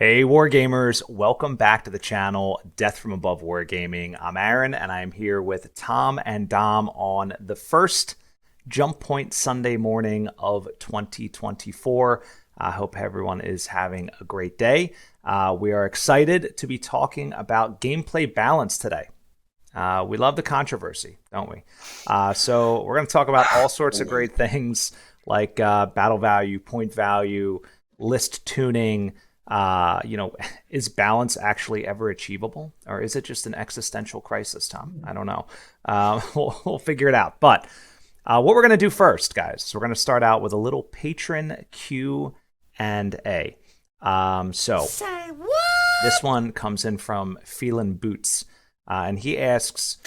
Hey Wargamers, welcome back to the channel, Death from Above Wargaming. I'm Aaron and I'm here with Thom and Dom on the first Jump Point Sunday morning of 2024. I hope everyone is having a great day. We are excited to be talking about gameplay balance today. We love the controversy, don't we? So we're going to talk about all sorts of great things like battle value, point value, list tuning. Is balance actually ever achievable, or is it just an existential crisis, Thom? I don't know. We'll figure it out. But what we're going to do first, guys, is we're going to start out with a little patron Q&A. So Say what? this one comes in from Feelin' Boots, and he asks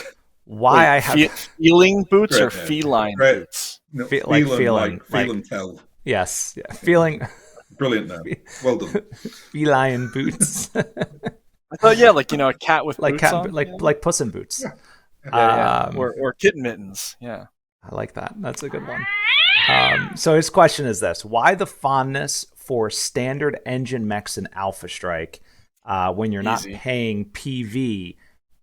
why I have feeling boots or feline boots. No, like feeling, like tell. Yes, yeah, feeling. Brilliant name. Well done. Feline boots. I thought, like a cat with like boots cat, on, like Puss in Boots. Yeah. Or kitten mittens. Yeah, I like that. That's a good one. So his question is this: why the fondness for standard engine mechs in Alpha Strike when you're not paying PV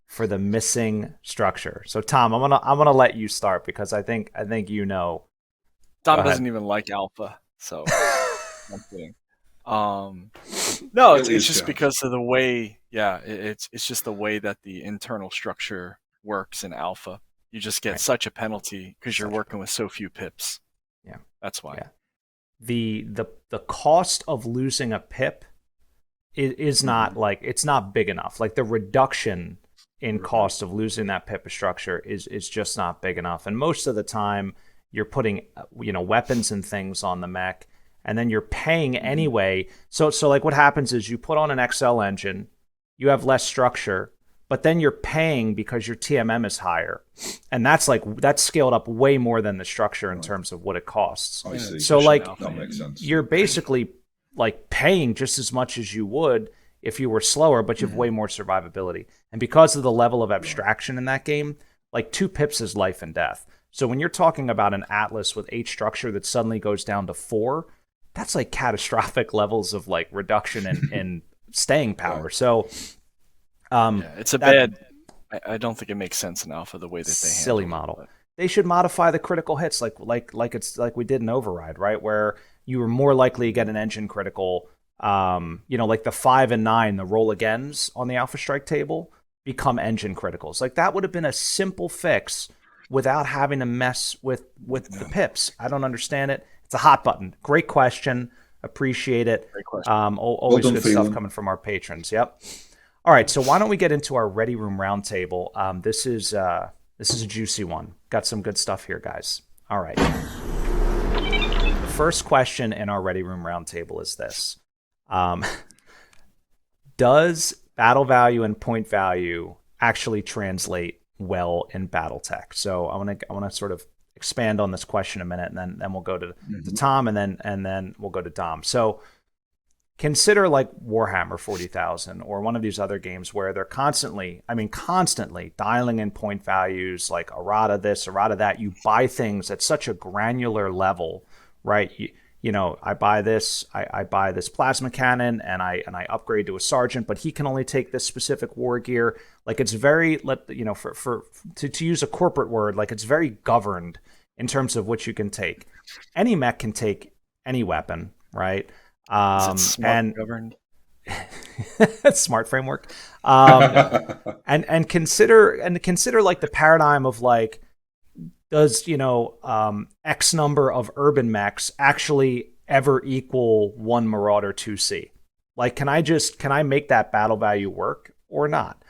for the missing structure? So Thom, I'm gonna let you start because I think you know. Thom doesn't even like Alpha, so. I'm kidding. No, it's just because of the way. Yeah, it's just the way that the internal structure works in Alpha. You just get such a penalty because you're working with so few pips. Yeah, that's why. Yeah. The cost of losing a pip is not like it's not big enough. Like the reduction in cost of losing that pip structure is just not big enough. And most of the time, you're putting weapons and things on the mech. And then you're paying anyway. So like what happens is you put on an XL engine, you have less structure, but then you're paying because your TMM is higher. And that's scaled up way more than the structure in terms of what it costs. I see. So like that makes sense. You're basically like paying just as much as you would if you were slower, but you have way more survivability. And because of the level of abstraction in that game, like 2 pips is life and death. So when you're talking about an Atlas with 8 structure that suddenly goes down to 4, that's like catastrophic levels of like reduction in staying power. So it's a bad. I don't think it makes sense in Alpha the way that they silly model. They should modify the critical hits like it's like we did in Override, right? Where you were more likely to get an engine critical. Like the 5 and 9, the roll agains on the Alpha Strike table become engine criticals. Like that would have been a simple fix without having to mess with the pips. I don't understand it. It's a hot button. Great question. Appreciate it. Great question. Always good stuff coming from our patrons. Yep. All right. So why don't we get into our Ready Room Roundtable? This is a juicy one. Got some good stuff here, guys. All right. The first question in our Ready Room Roundtable is this: does battle value and point value actually translate well in BattleTech? So I want to sort of expand on this question a minute, and then we'll go to Thom, and then we'll go to Dom. So consider like Warhammer 40,000 or one of these other games where they're constantly dialing in point values, like errata this, errata that. You buy things at such a granular level, right? I buy this, I buy this plasma cannon, and I upgrade to a sergeant, but he can only take this specific war gear. Like it's very, to use a corporate word, like it's very governed in terms of what you can take. Any mech can take any weapon, right? Is it smart governed? Smart framework. And consider like the paradigm of like, does X number of urban mechs actually ever equal 1 Marauder 2C? Like, can I make that battle value work or not?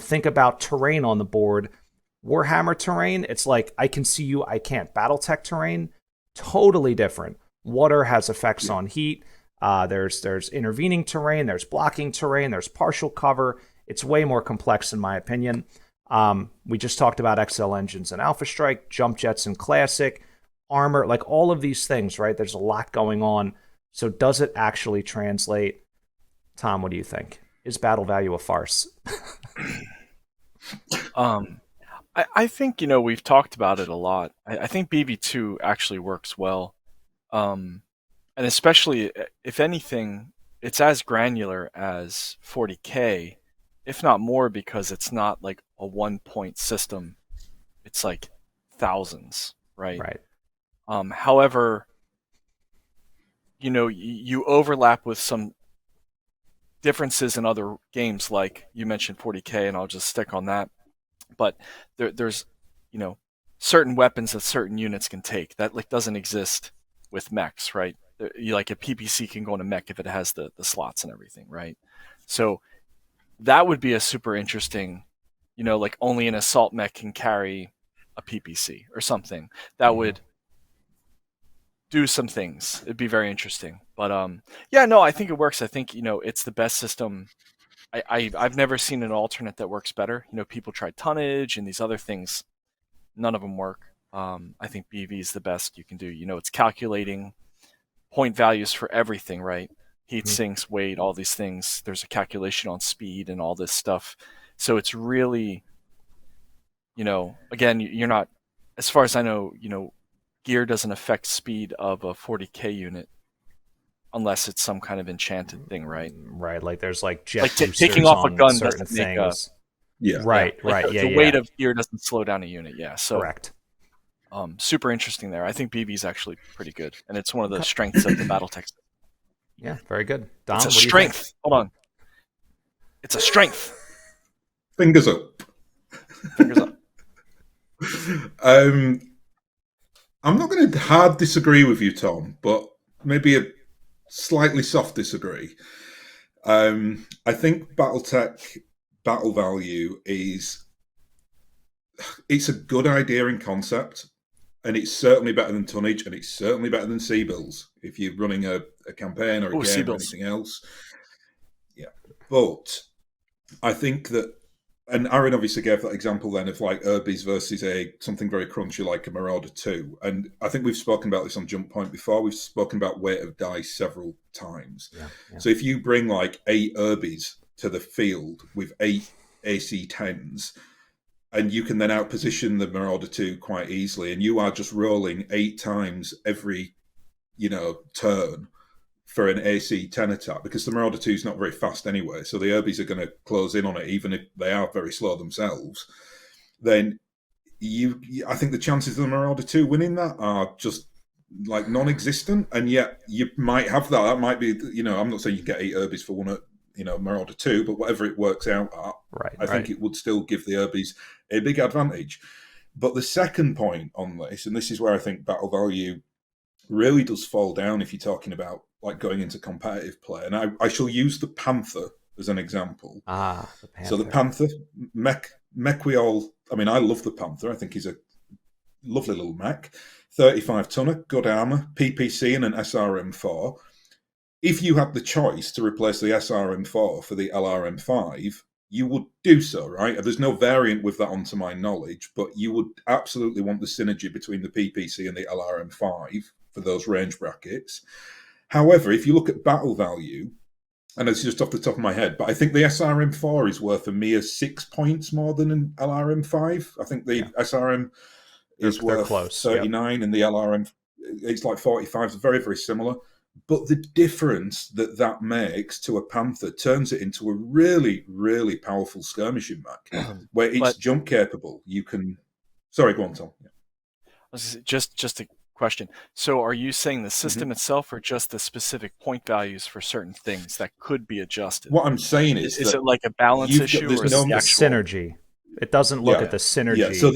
Think about terrain on the board. Warhammer terrain, it's like I can see you, I can't. BattleTech terrain, totally different. Water has effects on heat. There's intervening terrain, there's blocking terrain, there's partial cover. It's way more complex in my opinion. We just talked about XL engines and Alpha Strike, jump jets and Classic, armor, like all of these things, right? There's a lot going on. So does it actually translate? Thom, what do you think? Is battle value a farce? I think we've talked about it a lot. I think BV2 actually works well, and especially if anything, it's as granular as 40K, if not more, because it's not like a 1-point system. It's like thousands, right? Right. However, you overlap with some differences in other games, like you mentioned 40K, and I'll just stick on that. But there's certain weapons that certain units can take that like doesn't exist with mechs, right? Like a PPC can go in a mech if it has the slots and everything, right? So that would be a super interesting, like only an assault mech can carry a PPC or something. That would do some things. It'd be very interesting. But yeah, no, I think it works. I think it's the best system. I've never seen an alternate that works better. People tried tonnage and these other things. None of them work. I think BV is the best you can do. It's calculating point values for everything, right? Heat sinks, weight, all these things. There's a calculation on speed and all this stuff. So it's really, again, you're not, as far as I know, gear doesn't affect speed of a 40K unit unless it's some kind of enchanted thing, right? Right, like there's like jet like boosters taking off a on gun certain doesn't make things. Right. The weight of gear doesn't slow down a unit. Yeah, so correct. Super interesting there. I think BV is actually pretty good, and it's one of the strengths of the BattleTech. Yeah, very good. Dom, it's a strength. Hold on. It's a strength. Fingers up. Fingers up. I'm not going to hard disagree with you, Tom, but maybe a slightly soft disagree. I think BattleTech battle value it's a good idea in concept, and it's certainly better than tonnage, and it's certainly better than C-bills if you're running a campaign or a game C-bills. Or anything else. Yeah, but I think that, and Aaron obviously gave that example then of like Urbies versus something very crunchy like a Marauder 2. And I think we've spoken about this on Jump Point before. We've spoken about weight of dice several times. Yeah. So if you bring like 8 Urbies to the field with 8 AC-10s, and you can then outposition the Marauder 2 quite easily, and you are just rolling 8 times every, turn for an AC-10 attack, because the Marauder 2 is not very fast anyway, so the Urbies are going to close in on it, even if they are very slow themselves. Then I think the chances of the Marauder 2 winning that are just like non-existent, and yet you might have that. That might be, I'm not saying you get 8 Urbies for one, Marauder 2, but whatever it works out at, I think it would still give the Urbies a big advantage. But the second point on this, and this is where I think battle value really does fall down if you're talking about like going into competitive play, and I shall use the Panther as an example. The Panther. So the Panther, mech I love the Panther. I think he's a lovely little mech. 35 tonner, good armor, PPC and an SRM4. If you had the choice to replace the SRM4 for the LRM5, you would do so, right? There's no variant with that onto my knowledge, but you would absolutely want the synergy between the PPC and the LRM5 for those range brackets. However, if you look at battle value, and it's just off the top of my head, but I think the SRM4 is worth a mere 6 points more than an LRM5. I think the SRM is worth close, 39, and the LRM, it's like 45. It's very, very similar. But the difference that makes to a Panther turns it into a really, really powerful skirmishing mech, where it's jump capable. You can... Sorry, go on, Tom. Yeah. Just a question. So are you saying the system itself, or just the specific point values for certain things that could be adjusted? What I'm saying is it like a balance issue, or is it the actual... synergy? It doesn't look at the synergy. Yeah, so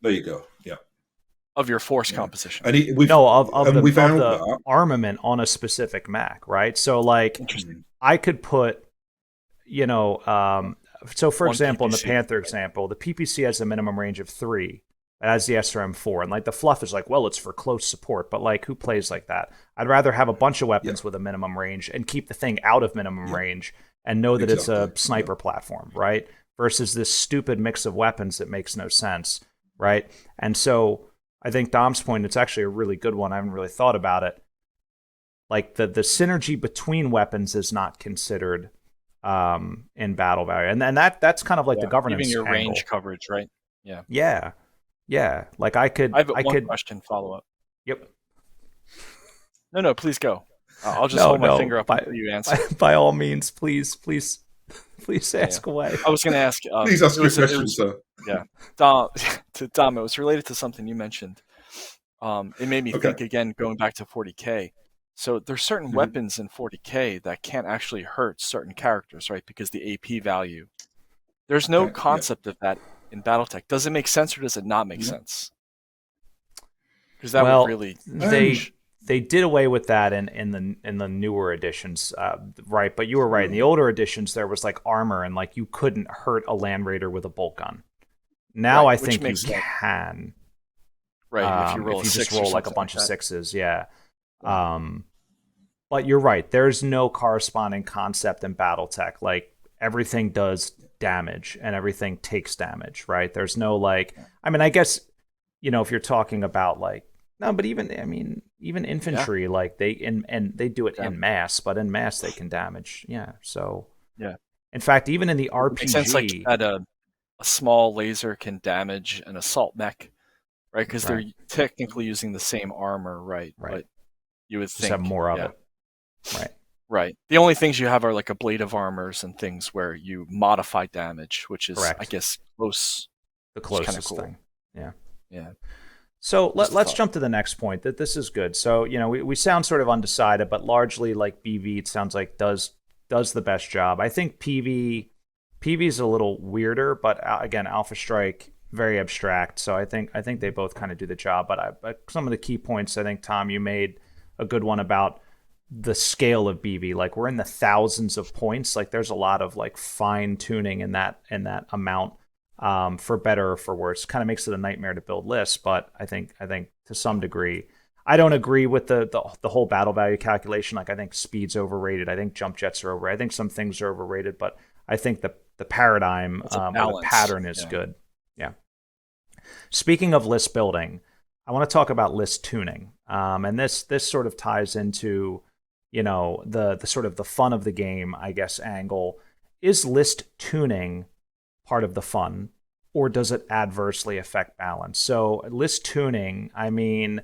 there you go. Yeah. Of your force composition. And the armament on a specific mech, right? So like I could put, so for example, PPC. In the Panther example, the PPC has a minimum range of 3, as the SRM4, and like the fluff is like, well, it's for close support, but like who plays like that? I'd rather have a bunch of weapons with a minimum range and keep the thing out of minimum range and know that it's a sniper platform, right? Versus this stupid mix of weapons that makes no sense, right? And so I think Dom's point, it's actually a really good one. I haven't really thought about it. Like the synergy between weapons is not considered in battle value, and that's kind of like the governance. Even your angle. Range coverage, right? Yeah. Like I have one question follow up. Yep. No, please go. I'll just hold my finger up until you answer. By all means, please ask away. I was going to ask. Please ask your question, sir. Yeah, Thom, it was related to something you mentioned. It made me think again, going back to 40K. So there's certain weapons in 40K that can't actually hurt certain characters, right? Because the AP value. There's no concept of that in BattleTech. Does it make sense or does it not make sense? Because that would really they did away with that in the newer editions, right? But you were right. In the older editions, there was like armor and like you couldn't hurt a land raider with a bolt gun. Now I think you can. Right, if you just roll like a bunch of sixes, but you're right. There's no corresponding concept in BattleTech. Like everything does damage and everything takes damage, right? There's no like. I mean, I guess if you're talking about like no, but even infantry, like they they do it in mass, but in mass they can damage. Yeah, so in fact, even in the RPG, it makes sense like that a small laser can damage an assault mech. Right, because they're technically using the same armor, right? But you would think have more of it. Right. The only things you have are like ablative armors and things where you modify damage, which is, I guess, the closest thing. Yeah. So let's jump to the next point. That this is good. So we sound sort of undecided, but largely like BV, it sounds like does the best job. I think PV is a little weirder, but again, Alpha Strike, very abstract. So I think they both kind of do the job. But some of the key points, I think, Thom, you made a good one about the scale of BV. Like we're in the thousands of points. Like there's a lot of like fine tuning in that amount, for better or for worse. Kind of makes it a nightmare to build lists. But I think to some degree, I don't agree with the whole battle value calculation. Like I think speed's overrated. I think jump jets are overrated. I think some things are overrated. But I think the paradigm or the pattern is good. Yeah. Speaking of list building, I want to talk about list tuning. And this sort of ties into, the sort of the fun of the game, I guess, angle. Is list tuning part of the fun, or does it adversely affect balance? So list tuning, I mean,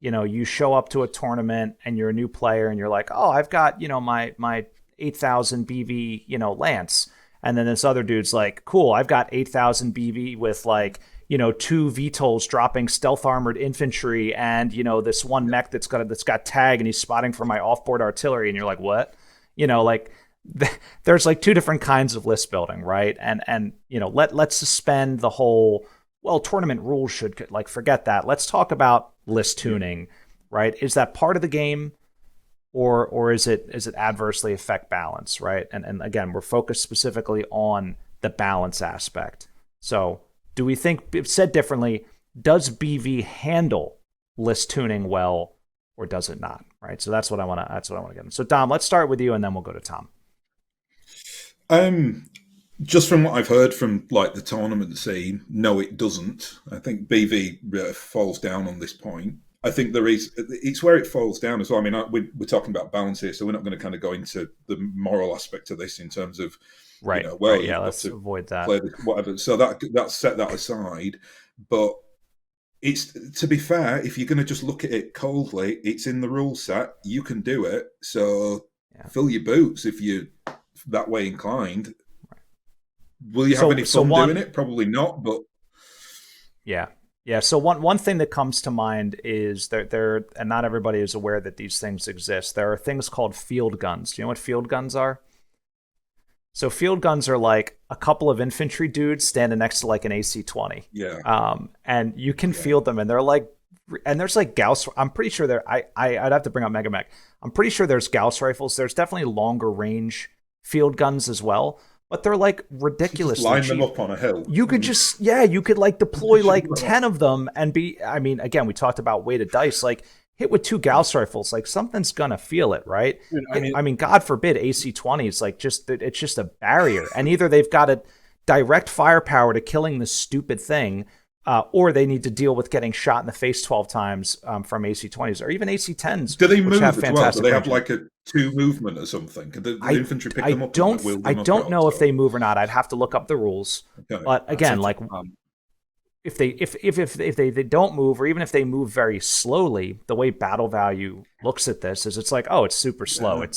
you show up to a tournament and you're a new player and you're like, oh, I've got, my 8,000 BV, lance. And then this other dude's like, cool, I've got 8,000 BV with like, 2 VTOLs dropping stealth armored infantry and, this one mech that's got tag and he's spotting for my offboard artillery. And you're like, what? There's like 2 different kinds of list building, right? And let's suspend the whole, tournament rules should, like, forget that. Let's talk about list tuning, right? Is that part of the game? Or is it adversely affect balance, right? And again, we're focused specifically on the balance aspect. So do we think, said differently, does BV handle list tuning well, or does it not? Right. So that's what I want to get into. So Thom, let's start with you, and then we'll go to Thom. Just from what I've heard from like the tournament scene, no, it doesn't. I think BV falls down on this point. I think it's where it falls down as well. I mean, we're talking about balance here, so we're not going to kind of go into the moral aspect of this in terms of, let's avoid that. Whatever. So that's set that aside. But it's, to be fair, if you're going to just look at it coldly, it's in the rule set. You can do it. So fill your boots if you're that way inclined. Will you have any fun doing it? Probably not, but yeah. So one thing that comes to mind is there, and not everybody is aware that these things exist. There are things called field guns. Do you know what field guns are? So field guns are like a couple of infantry dudes standing next to like an AC-20. Yeah. And you can field them, and they're like, and there's like Gauss. I'm pretty sure I'd have to bring up Mega Mech. I'm pretty sure there's Gauss rifles. There's definitely longer range field guns as well. But they're like ridiculous. Line them up on a hill. You could you could like deploy like 10 of them and be, I mean, again, we talked about weighted dice, like hit with 2 Gauss rifles, like something's going to feel it, right? Dude, I mean, God forbid AC-20s, like it's just a barrier. And either they've got a direct firepower to killing this stupid thing, or they need to deal with getting shot in the face 12 times from AC-20s or even AC-10s. Do they move as well? Do they have like a 2 movement or something? Can the infantry pick them up? I don't know if they move or not. I'd have to look up the rules. Okay. But again, like if they don't move, or even if they move very slowly, the way battle value looks at this is it's like, oh, it's super slow. Yeah.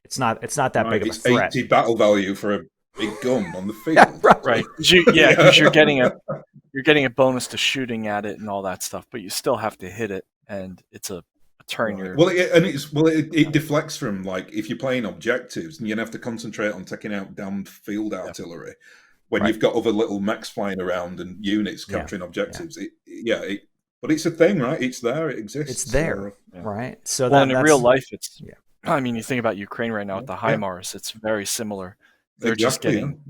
It's not that big of a It's threat. 80 battle value for a big gun on the field. Yeah, right. Because you're getting a bonus to shooting at it and all that stuff, but you still have to hit it, and it's a turn. Right. It deflects from, like, if you're playing objectives and you have to concentrate on taking out damn field artillery when you've got other little mechs flying around and units capturing objectives. But it's a thing, right? It's there. It exists. It's there, right? So in real life, it's. Yeah. I mean, you think about Ukraine right now with the HIMARS. It's very similar. They're just getting.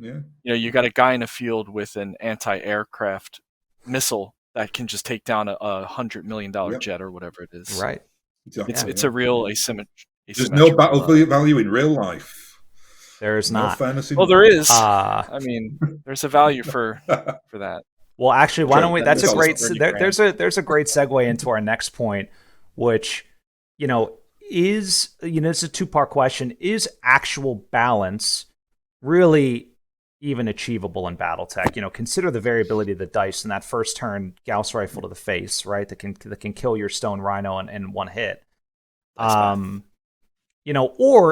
You got a guy in a field with an anti-aircraft missile that can just take down a $100 million jet or whatever it is. Right. Exactly. It's a real asymmetry. There's no battle value in real life. There's not. Well, there is. I mean, there's a value for that. Well, actually, why don't we? That's a great. There's a great segue into our next point, which is it's a two-part question. Is actual balance really even achievable in BattleTech? Consider the variability of the dice in that first turn Gauss rifle to the face, right? That can kill your stone rhino in one hit. Or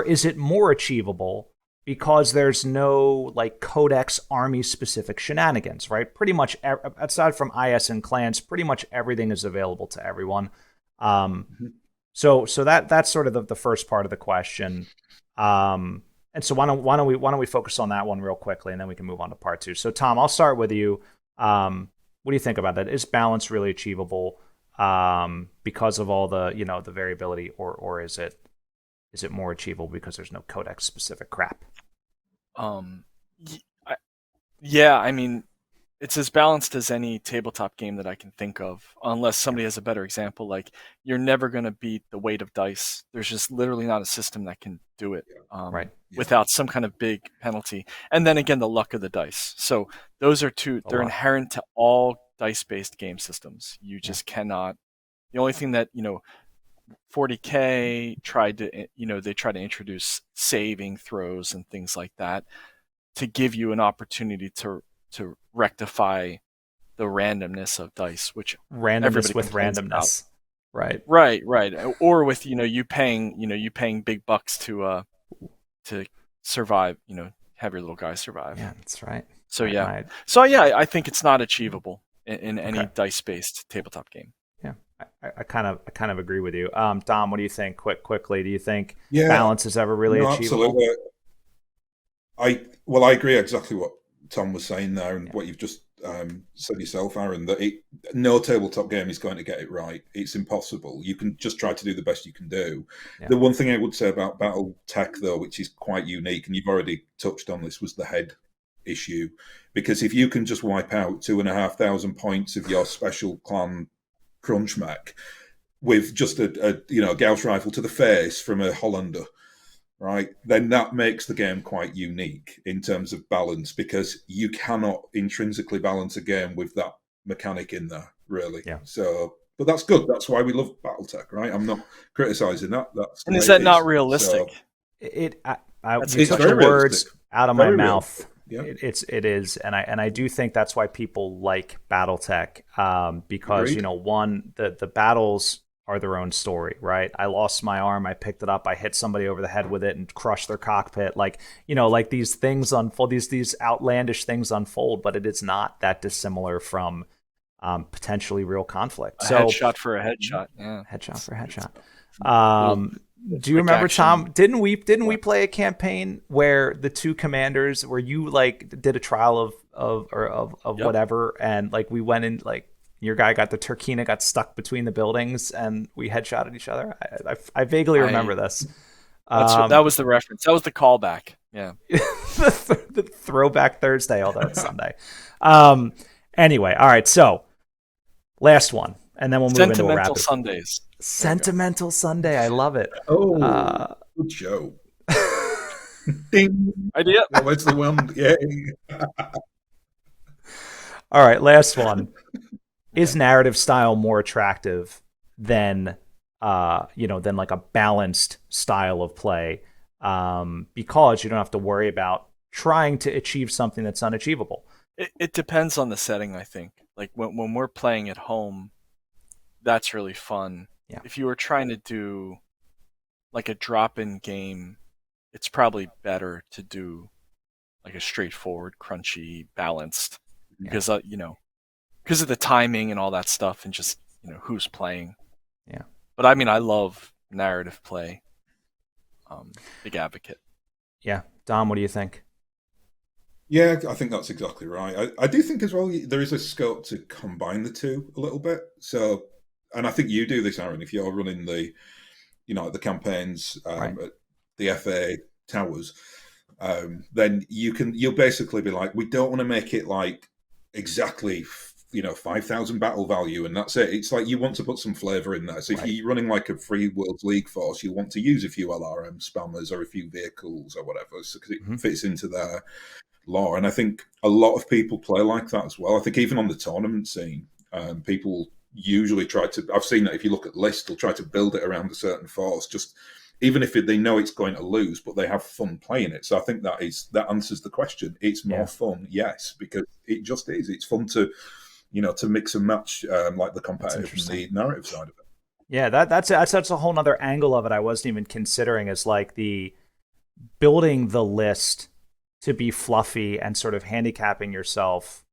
is it more achievable because there's no like codex army specific shenanigans, right? Pretty much aside from IS and clans, pretty much everything is available to everyone. So that's sort of the first part of the question. And so why don't we focus on that one real quickly, and then we can move on to part two. So Thom, I'll start with you. What do you think about that? Is balance really achievable because of all the the variability, or is it more achievable because there's no codex specific crap? I mean, it's as balanced as any tabletop game that I can think of, unless somebody has a better example. Like, you're never going to beat the weight of dice. There's just literally not a system that can do it without some kind of big penalty. And then again, the luck of the dice. So those are they're inherent to all dice-based game systems. You just cannot. The only thing that 40K tried to introduce saving throws and things like that to give you an opportunity to rectify the randomness of dice, which randomness with randomness about. Right, or with you paying big bucks to survive, have your little guy survive. Yeah, that's right. So I think it's not achievable in any dice-based tabletop game. I kind of agree with you. Thom, what do you think? Quickly, do you think balance is ever really achievable? Absolutely. I agree exactly what Thom was saying there, and what you've just said yourself, Aaron. That no tabletop game is going to get it right. It's impossible. You can just try to do the best you can do. Yeah. The one thing I would say about BattleTech, though, which is quite unique, and you've already touched on this, was the head issue. Because if you can just wipe out 2,500 points of your special clan crunch mech with just a Gauss rifle to the face from a Hollander, right, then that makes the game quite unique in terms of balance, because you cannot intrinsically balance a game with that mechanic in there, really. So, but that's good. That's why we love BattleTech, right? I'm not criticizing that. And is that not realistic? So, you took the words out of my mouth. Yeah. It is, and I do think that's why people like BattleTech, because Agreed. One, the battles are their own story, right? I lost my arm, I picked it up, I hit somebody over the head with it and crushed their cockpit. Like these things unfold, these outlandish things unfold, but it is not that dissimilar from potentially real conflict. Headshot for a headshot, headshot for a headshot. Do you remember, Thom? Didn't we play a campaign where the two commanders, where you did a trial of whatever, and we went in, your guy got the Turkina, got stuck between the buildings, and we headshotted each other? I vaguely remember this. That was the reference. That was the callback. Yeah, the throwback Thursday, although it's Sunday. Anyway, all right. So last one, and then we'll move into a rapid. Sundays. Sentimental Sunday. I love it. Oh, good show. Ding. Idea. Where's the one? Yeah. All right, last one. Is narrative style more attractive than than a balanced style of play? Because you don't have to worry about trying to achieve something that's unachievable. It depends on the setting, I think. like when we're playing at home, that's really fun. Yeah. If you were trying to do like a drop-in game, it's probably better to do like a straightforward, crunchy, balanced, because because of the timing and all that stuff, and just who's playing. Yeah. But I mean, I love narrative play. Big advocate. Yeah, Dom, what do you think? Yeah, I think that's exactly right. I do think as well there is a scope to combine the two a little bit. So, and I think you do this, Aaron, if you're running the the campaigns Right. at the FA towers, then you'll basically be like, we don't want to make it like exactly 5,000 battle value and that's it. It's like you want to put some flavor in there. So if you're running like a free Worlds League force, you want to use a few LRM spammers or a few vehicles or whatever, because it fits into their lore. And I think a lot of people play like that as well. I think even on the tournament scene, people usually try to, I've seen that if you look at lists, they'll try to build it around a certain force, just even if they know it's going to lose, but they have fun playing it. So I think that answers the question. It's more fun, yes, because it just is. It's fun to to mix and match like the competitive and the narrative side of it. Yeah, that's a whole other angle of it I wasn't even considering, is like the building the list to be fluffy and sort of handicapping yourself,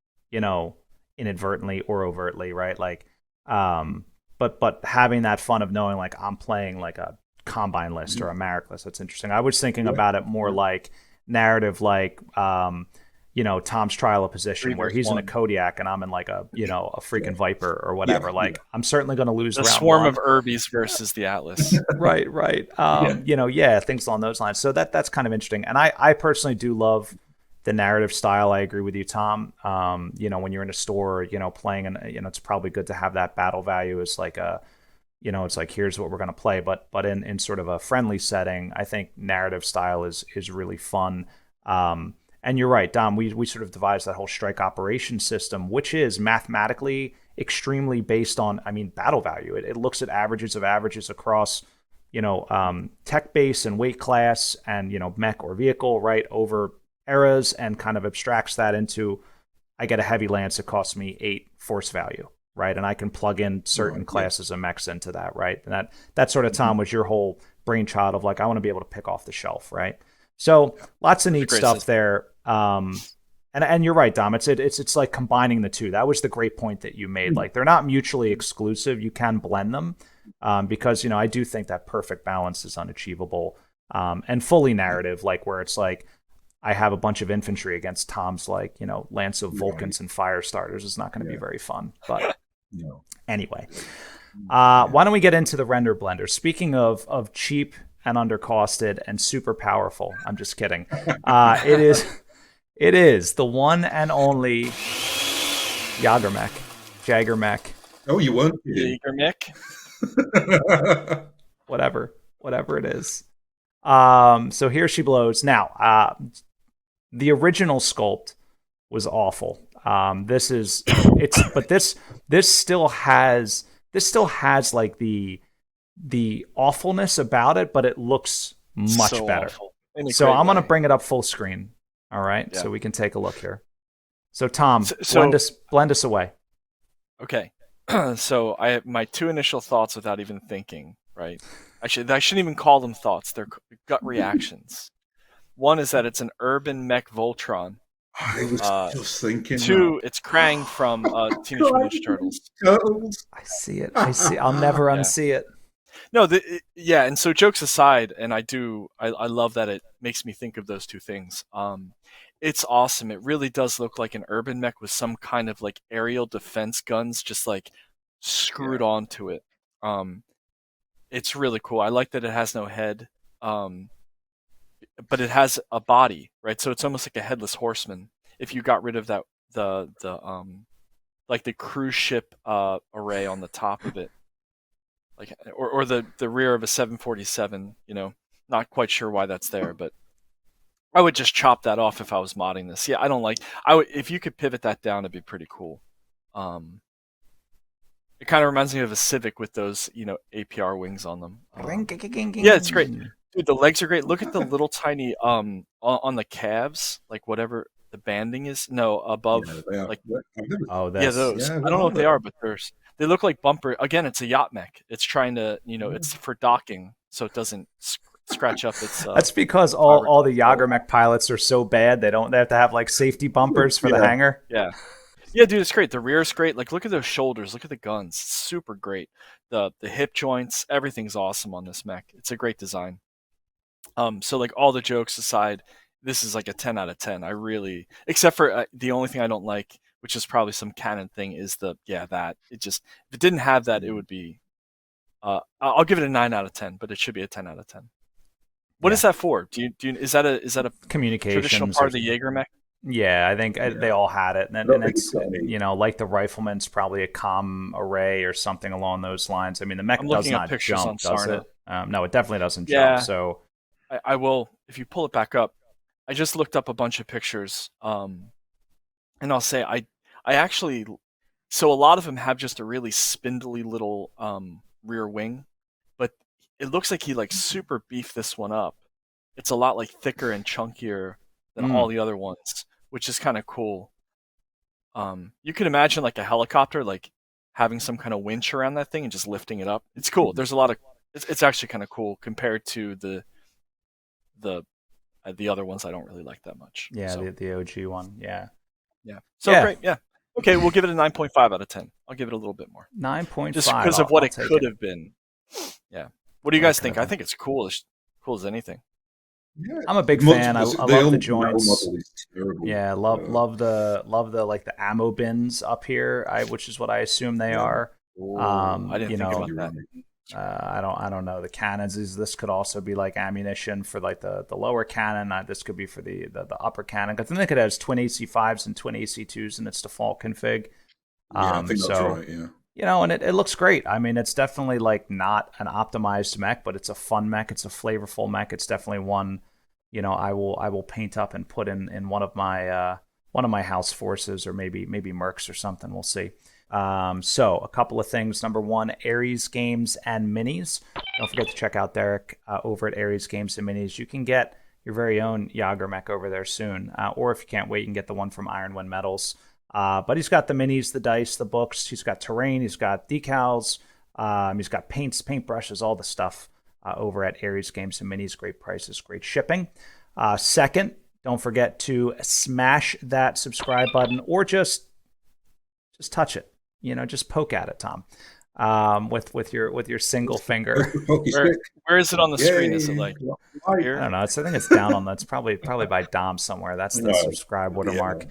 inadvertently or overtly, right? Like, but having that fun of knowing like I'm playing like a combine list or a Marek list. That's interesting. I was thinking about it more like narrative, like Tom's trial of position, where he's in a Kodiak and I'm in like a a freaking Viper or whatever. I'm certainly going to lose the round swarm one. of Urbies versus the Atlas. right. Things along those lines. So that's kind of interesting. And I personally do love the narrative style. I agree with you, Tom. When you're in a store, playing, and it's probably good to have that battle value as like a it's like, here's what we're going to play. But in sort of a friendly setting, I think narrative style is really fun. And you're right, Dom, we sort of devised that whole strike operation system, which is mathematically extremely based on, battle value. It looks at averages across, tech base and weight class and, mech or vehicle, right, over eras, and kind of abstracts that into, I get a heavy lance, it costs me 8 force value, right? And I can plug in certain classes of mechs into that, right? And that sort of, Tom, was your whole brainchild of like, I want to be able to pick off the shelf, right? So lots of neat stuff system there. And you're right, Dom. It's like combining the two. That was the great point that you made. Like, they're not mutually exclusive. You can blend them, because I do think that perfect balance is unachievable, and fully narrative, like where it's like I have a bunch of infantry against Tom's like Lance of Vulcans and fire starters is not going to be very fun. But anyway, why don't we get into the render blender? Speaking of cheap and undercosted and super powerful, I'm just kidding. It is the one and only Jagger Mech. Oh, you weren't Jagger Mech? Whatever it is. So here she blows. Now, the original sculpt was awful. This still has like the awfulness about it, but it looks much better. So I'm going to bring it up full screen. All right, so we can take a look here. So Tom, blend us away. Okay, so I have my two initial thoughts without even thinking. Right, I shouldn't even call them thoughts. They're gut reactions. One is that it's an urban mech Voltron. I was just thinking. Two, it's Krang from Teenage Mutant Ninja Turtles. I see it. I'll never unsee it. No, and so jokes aside, and I love that it makes me think of those two things. It's awesome. It really does look like an urban mech with some kind of like aerial defense guns just like screwed onto it. It's really cool. I like that it has no head, but it has a body, right? So it's almost like a headless horseman. If you got rid of that, like the cruise ship array on the top of it. Like, or the rear of a 747, not quite sure why that's there, but I would just chop that off if I was modding this. Yeah, if you could pivot that down, it'd be pretty cool. It kind of reminds me of a Civic with those, APR wings on them. Yeah, it's great. Dude, the legs are great. Look at the little tiny, on the calves, like whatever, the banding is. No, above. Yeah, they are. Like, Oh, yeah, this. those. Yeah, I what don't know are what they they? are, but they look like bumper. Again, it's a yacht mech. It's trying to, it's for docking, so it doesn't scratch up its. That's because all the Jagger Mech pilots are so bad they have to have like safety bumpers for the Yeah. hangar. Yeah. Yeah, dude, it's great. The rear's great. Like, look at those shoulders. Look at the guns. It's super great. The hip joints, everything's awesome on this mech. It's a great design. So like all the jokes aside, this is like a 10 out of 10. I really, except for the only thing I don't like, which is probably some canon thing, is that it just, if it didn't have that, it would be. I'll give it a 9 out of 10, but it should be a 10 out of 10. What is that for? Do you is that a communications traditional part of the Jagger Mech? Yeah, I think they all had it, and it's like the rifleman's probably a comm array or something along those lines. I mean, the mech does not jump, does it? No, it definitely doesn't jump. So I will, if you pull it back up. I just looked up a bunch of pictures, and I'll say I actually, so a lot of them have just a really spindly little rear wing, but it looks like he like super beefed this one up. It's a lot like thicker and chunkier than all the other ones, which is kind of cool. You can imagine like a helicopter, like having some kind of winch around that thing and just lifting it up. It's cool. There's a lot of, it's actually kind of cool compared to the other ones I don't really like that much. Yeah, so. the OG one. Yeah. So great. Yeah. Okay, we'll give it a 9.5 out of 10. I'll give it a little bit more. 9.5. Just because of what it could have been. Yeah. What do you guys think? I think it's cool as anything. Yeah. I'm a big fan. I love the joints. Yeah, love the like the ammo bins up here, which is what I assume they are. Ooh, I didn't think about that. I don't know the cannons. This could also be like ammunition for like the lower cannon. This could be for the upper cannon. I think it has twin AC5s and twin AC2s in its default config. I think that's right. Yeah. And it looks great. I mean, it's definitely like not an optimized mech, but it's a fun mech. It's a flavorful mech. It's definitely one, I will paint up and put in one of my house forces or maybe mercs or something. We'll see. So a couple of things. Number one, Aries Games and Minis. Don't forget to check out Derek over at Aries Games and Minis. You can get your very own Jagger Mech over there soon. Or if you can't wait, you can get the one from Iron Wind Metals. But he's got the minis, the dice, the books. He's got terrain. He's got decals. He's got paints, paintbrushes, all the stuff over at Aries Games and Minis. Great prices, great shipping. Second, don't forget to smash that subscribe button or just touch it. Just poke at it, Thom, with your single finger. Where is it on the screen? Is it like here? I don't know. I think it's down on. That's probably by Dom somewhere. That's the subscribe watermark.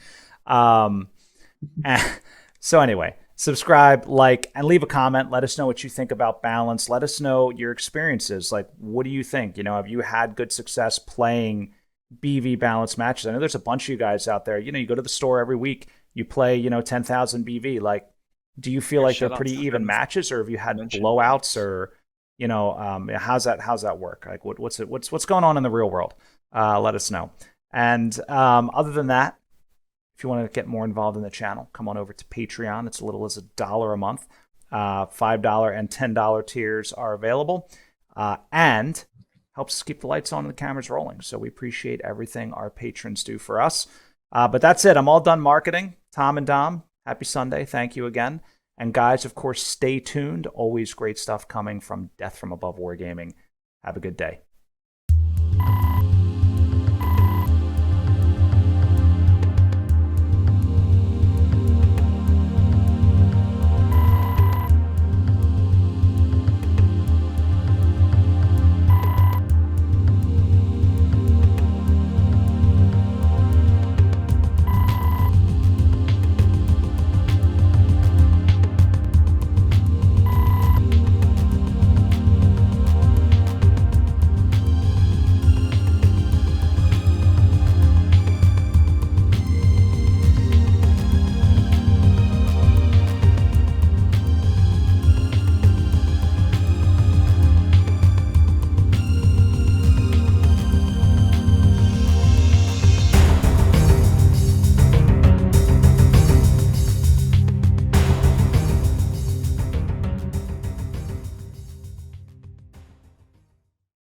So anyway, subscribe, like, and leave a comment. Let us know what you think about Balance. Let us know your experiences. Like, what do you think? Have you had good success playing BV Balance matches? I know there's a bunch of you guys out there. You go to the store every week. You play, 10,000 BV. Like, do you feel like they're pretty even matches, or have you had blowouts, or how's that work? Like, what's going on in the real world? Let us know. And other than that, if you want to get more involved in the channel, come on over to Patreon. It's as little as $1 a month. $5 and $10 tiers are available, and helps us keep the lights on and the cameras rolling. So we appreciate everything our patrons do for us. But that's it. I'm all done marketing. Thom and Dom, happy Sunday. Thank you again. And guys, of course, stay tuned. Always great stuff coming from Death from Above Wargaming. Have a good day.